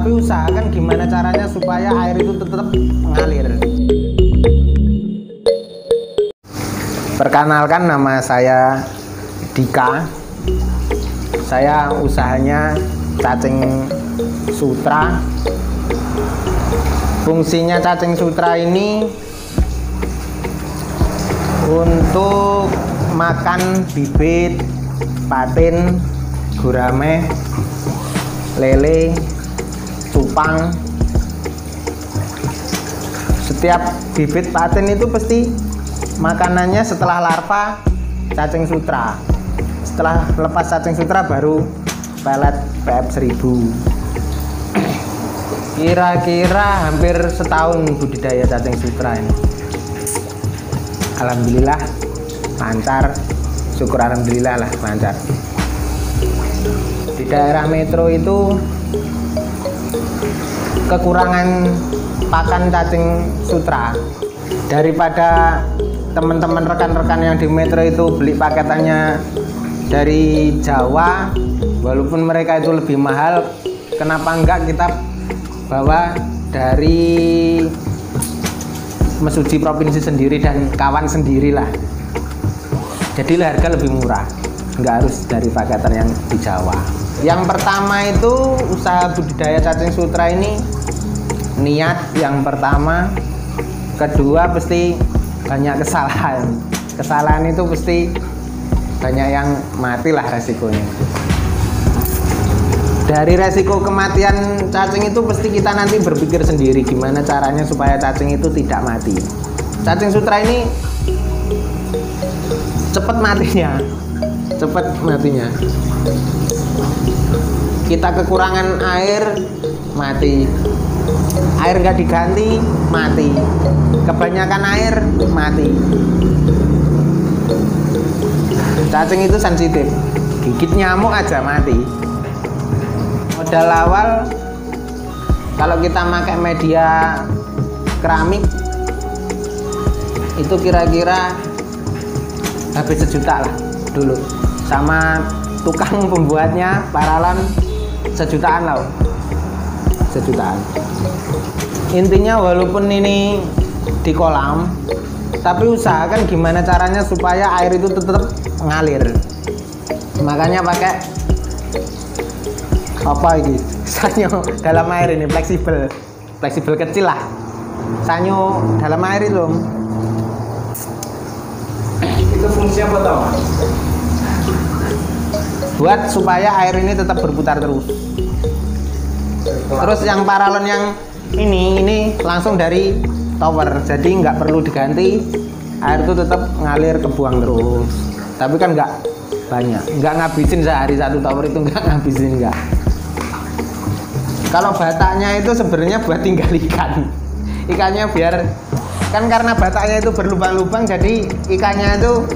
Tapi usahakan gimana caranya supaya air itu tetap mengalir. Perkenalkan, nama saya Dika. Saya usahanya cacing sutra. Fungsinya cacing sutra ini untuk makan bibit, patin, gurame, lele, cupang. Setiap bibit patin itu pasti makanannya setelah larva cacing sutra. Setelah lepas cacing sutra baru pelet PF1000. Kira-kira hampir setahun budidaya cacing sutra ini. Alhamdulillah lancar, syukur alhamdulillah lah lancar. Di daerah metro itu kekurangan pakan cacing sutra. Daripada teman-teman rekan-rekan yang di metro itu beli paketannya dari Jawa, walaupun mereka itu lebih mahal, kenapa enggak kita bawa dari Mesuji provinsi sendiri dan kawan sendirilah. Jadi harga lebih murah, nggak harus dari paketan yang di Jawa. Yang pertama itu usaha budidaya cacing sutra ini niat yang pertama. Kedua pasti banyak kesalahan. Kesalahan itu pasti banyak yang mati lah resikonya. Dari resiko kematian cacing itu pasti kita nanti berpikir sendiri gimana caranya supaya cacing itu tidak mati. Cacing sutra ini cepat matinya. Kita kekurangan air, mati. Air nggak diganti, mati. Kebanyakan air, mati. Cacing itu sensitif, gigit nyamuk aja mati. Modal awal kalau kita pakai media keramik itu kira-kira habis 1 juta lah dulu, sama tukang pembuatnya paralon 1 jutaan lah, 1 jutaan. Intinya walaupun ini di kolam, tapi usahakan gimana caranya supaya air itu tetap mengalir. Makanya pakai apa ini, sanyo dalam air ini, fleksibel kecil lah, sanyo dalam air itu. Itu fungsinya apa tau? Buat supaya air ini tetap berputar terus. Terus yang paralon yang ini langsung dari tower, jadi nggak perlu diganti, air itu tetap ngalir kebuang terus. Tapi kan nggak banyak, nggak ngabisin sehari 1 tower itu, nggak ngabisin, nggak. Kalau bataknya itu sebenarnya buat tinggal ikannya biar kan, karena bataknya itu berlubang-lubang, jadi ikannya itu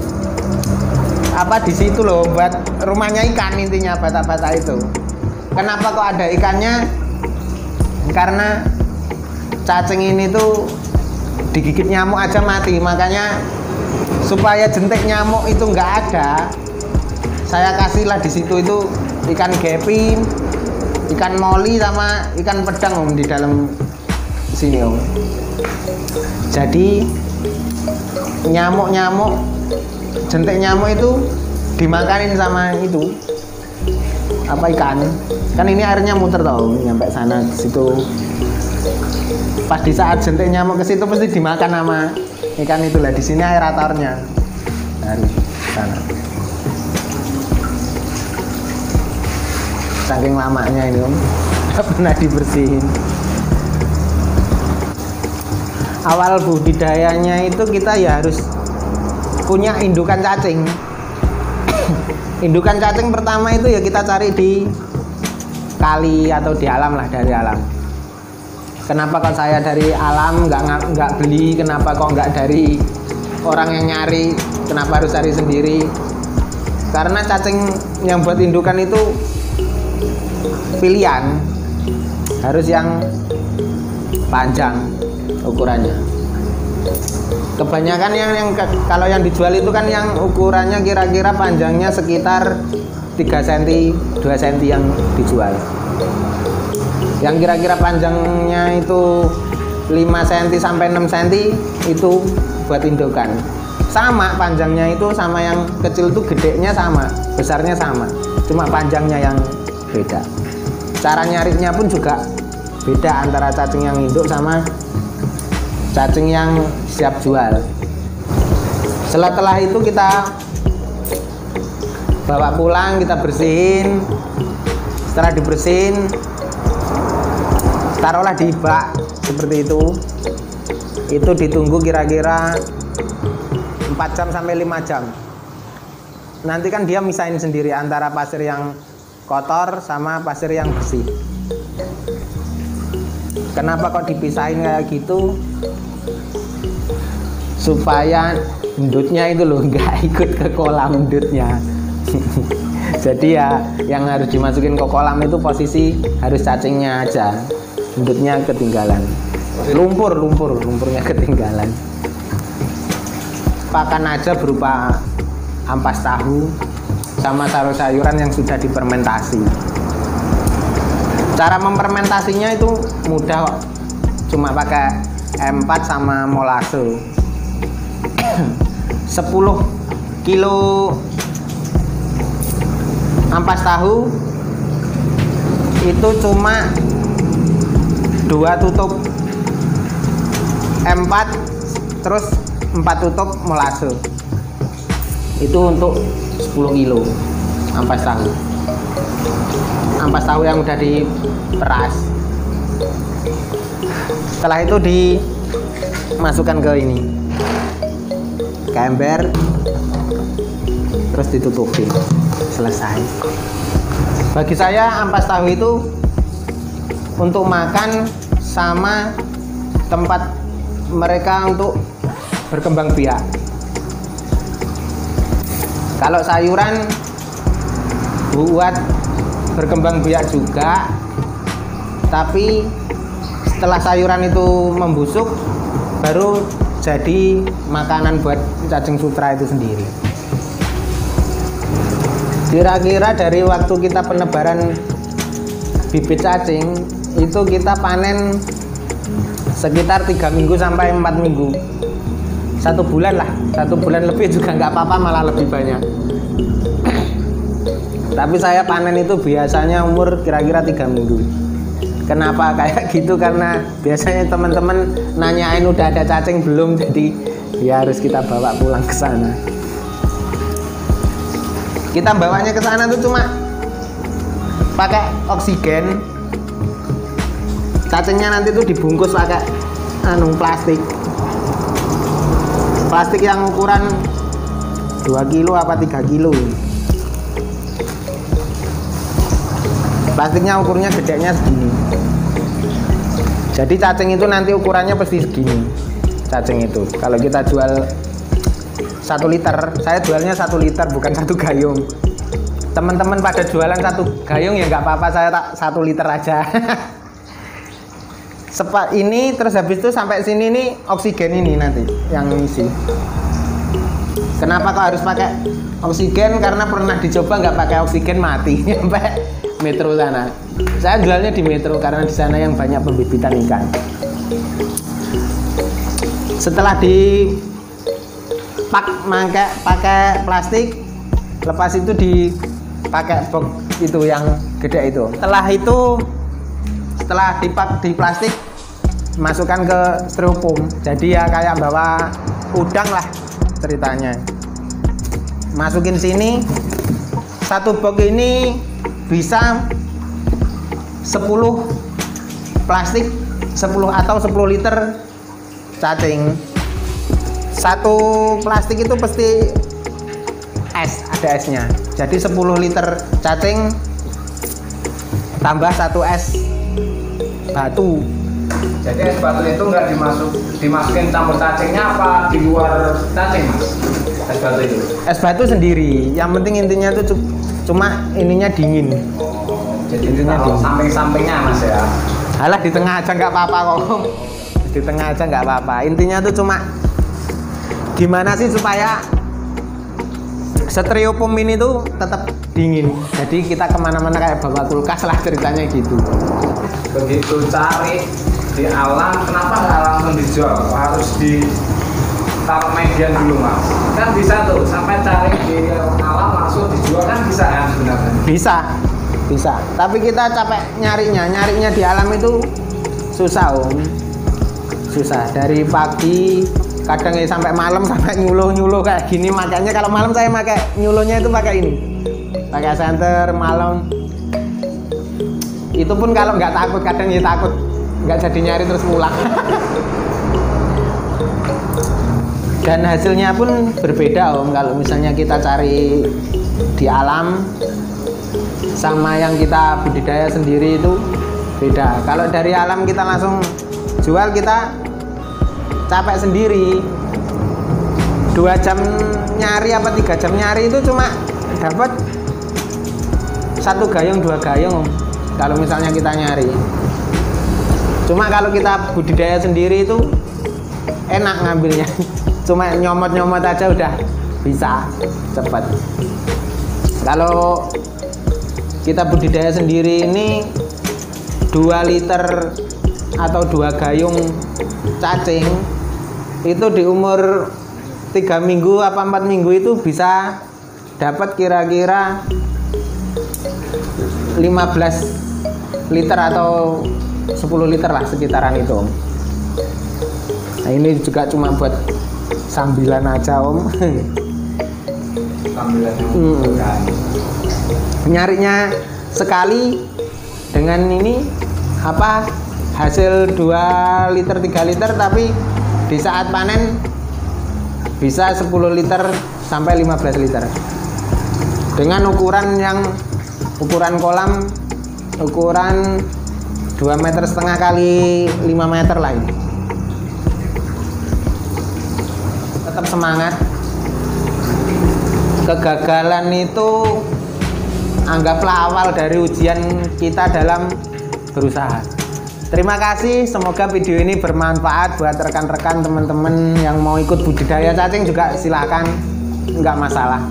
apa di situ loh, buat rumahnya ikan intinya batak-batak itu. Kenapa kok ada ikannya? Karena cacing ini tuh digigit nyamuk aja mati, makanya supaya jentik nyamuk itu nggak ada, saya kasihlah di situ itu ikan gepin, ikan moli sama ikan pedang di dalam sini om. Jadi nyamuk jentik nyamuk itu dimakanin sama itu apa, ikan. Kan ini airnya muter tau nyampe sana situ. Pas di saat jentik nyamuk ke situ pasti dimakan sama ikan itulah. Di sini aeratornya dari sana. Saking lamanya ini om, nggak pernah dibersihin. Awal budidayanya itu kita ya harus punya indukan cacing. Indukan cacing pertama itu ya kita cari di kali atau di alam lah, dari alam. Kenapa kok saya dari alam nggak beli? Kenapa kok nggak dari orang yang nyari? Kenapa harus cari sendiri? Karena cacing yang buat indukan itu pilihan, harus yang panjang ukurannya. Kebanyakan yang kalau yang dijual itu kan yang ukurannya kira-kira panjangnya sekitar 3 cm, 2 cm yang dijual. Yang kira-kira panjangnya itu 5 cm sampai 6 cm itu buat indukan. Sama panjangnya itu sama yang kecil itu gedenya sama, besarnya sama. Cuma panjangnya yang beda. Cara nyarinya pun juga beda antara cacing yang induk sama cacing yang siap jual. Setelah itu kita bawa pulang, kita bersihin. Setelah dibersihin, taruhlah di bak seperti itu. Itu ditunggu kira-kira 4 jam sampai 5 jam. Nanti kan dia misahin sendiri antara pasir yang kotor sama pasir yang bersih. Kenapa kok dipisahin kayak gitu? Supaya endutnya itu loh nggak ikut ke kolam endutnya. Jadi ya yang harus dimasukin ke kolam itu posisi harus cacingnya aja, endutnya ketinggalan. Lumpurnya ketinggalan. Pakan aja berupa ampas tahu sama sayur-sayuran yang sudah difermentasi. Cara memfermentasinya itu mudah kok, cuma pakai M4 sama molase. 10 kilo ampas tahu itu cuma 2 tutup M4 terus 4 tutup molase. Itu untuk 10 kilo ampas tahu. Ampas tahu yang udah diperas. Setelah itu dimasukkan ke ini, ke ember, terus ditutupin. Selesai. Bagi saya ampas tahu itu untuk makan sama tempat mereka untuk berkembang biak. Kalau sayuran buat berkembang biak juga, tapi setelah sayuran itu membusuk baru jadi makanan buat cacing sutra itu sendiri. Kira-kira dari waktu kita penebaran bibit cacing itu kita panen sekitar 3 minggu sampai 4 minggu. 1 bulan lah, 1 bulan lebih juga nggak apa-apa, malah lebih banyak. Tapi saya panen itu biasanya umur kira-kira 3 minggu. Kenapa kayak gitu? Karena biasanya teman-teman nanyain udah ada cacing belum, jadi ya harus kita bawa pulang ke sana. Kita bawanya ke sana tuh cuma pakai oksigen. Cacingnya nanti tuh dibungkus pakai plastik. Plastik yang ukuran 2 kilo apa 3 kilo. Plastiknya ukurnya gedenya segini. Jadi cacing itu nanti ukurannya pasti segini. Cacing itu kalau kita jual 1 liter, saya jualnya 1 liter bukan 1 gayung. Teman-teman pada jualan 1 gayung ya nggak apa-apa, saya tak 1 liter aja. Sepak ini terus habis itu sampai sini nih oksigen ini nanti yang isi. Kenapa kok harus pakai oksigen? Karena pernah dicoba nggak pakai oksigen mati sampai Metro sana. Saya jualnya di Metro karena di sana yang banyak pembibitan ikan. Setelah pakai plastik, lepas itu dipakai box itu yang gede itu. Setelah dipak di plastik, masukkan ke styrofoam. Jadi ya kayak bawa udang lah ceritanya. Masukin sini, 1 box ini bisa 10 plastik, 10 atau 10 liter cacing. 1 plastik itu pasti es, ada esnya. Jadi 10 liter cacing tambah 1 es batu. Jadi es batu itu nggak dimasukin campur cacingnya apa di luar cacing, Mas? Es batu itu? Es batu sendiri. Yang penting intinya itu cuma ininya dingin. Jadi intinya dingin. Samping-sampingnya, Mas ya? Alah, di tengah aja nggak apa-apa kok. Di tengah aja nggak apa-apa. Intinya tuh cuma gimana sih supaya Styrofoam ini tuh tetap dingin, jadi kita kemana-mana kayak bawa kulkas lah ceritanya gitu. Begitu cari di alam, kenapa nggak langsung dijual? Harus ditaruh median dulu mas. Kan bisa tuh, sampai cari di alam langsung dijual kan bisa kan sebenarnya? Bisa. Tapi kita capek nyarinya di alam itu susah om. Susah dari pagi kadang ya sampai malam sampai nyuluh kayak gini. Makanya kalau malam saya pakai nyuluhnya itu pakai ini, pakai senter malam. Itu pun kalau nggak takut, kadang ya takut nggak jadi nyari terus pulang. Dan hasilnya pun berbeda om, kalau misalnya kita cari di alam sama yang kita budidaya sendiri itu beda. Kalau dari alam kita langsung jual, kita capek sendiri 2 jam nyari apa 3 jam nyari itu cuma dapat 1 gayung 2 gayung kalau misalnya kita nyari. Cuma kalau kita budidaya sendiri itu enak ngambilnya, cuma nyomot aja udah bisa cepat. Kalau kita budidaya sendiri ini 2 liter atau 2 gayung cacing itu di umur 3 minggu apa 4 minggu itu bisa dapat kira-kira 15 liter atau 10 liter lah sekitaran itu om. Nah ini juga cuma buat sambilan aja om. Nyarinya sekali dengan ini apa hasil 2 liter 3 liter, tapi di saat panen bisa 10 liter sampai 15 liter dengan ukuran kolam ukuran 2,5 meter kali 5 meter lah ini. Tetap semangat. Kegagalan itu anggaplah awal dari ujian kita dalam berusaha. Terima kasih, semoga video ini bermanfaat buat rekan-rekan teman-teman yang mau ikut budidaya cacing juga silakan, nggak masalah.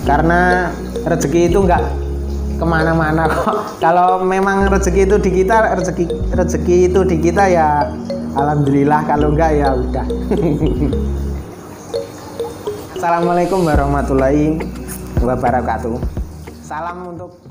Karena rezeki itu nggak kemana-mana kok. Kalau memang rezeki itu di kita, rezeki itu di kita ya alhamdulillah, kalau enggak ya udah. Assalamualaikum warahmatullahi wabarakatuh. Salam untuk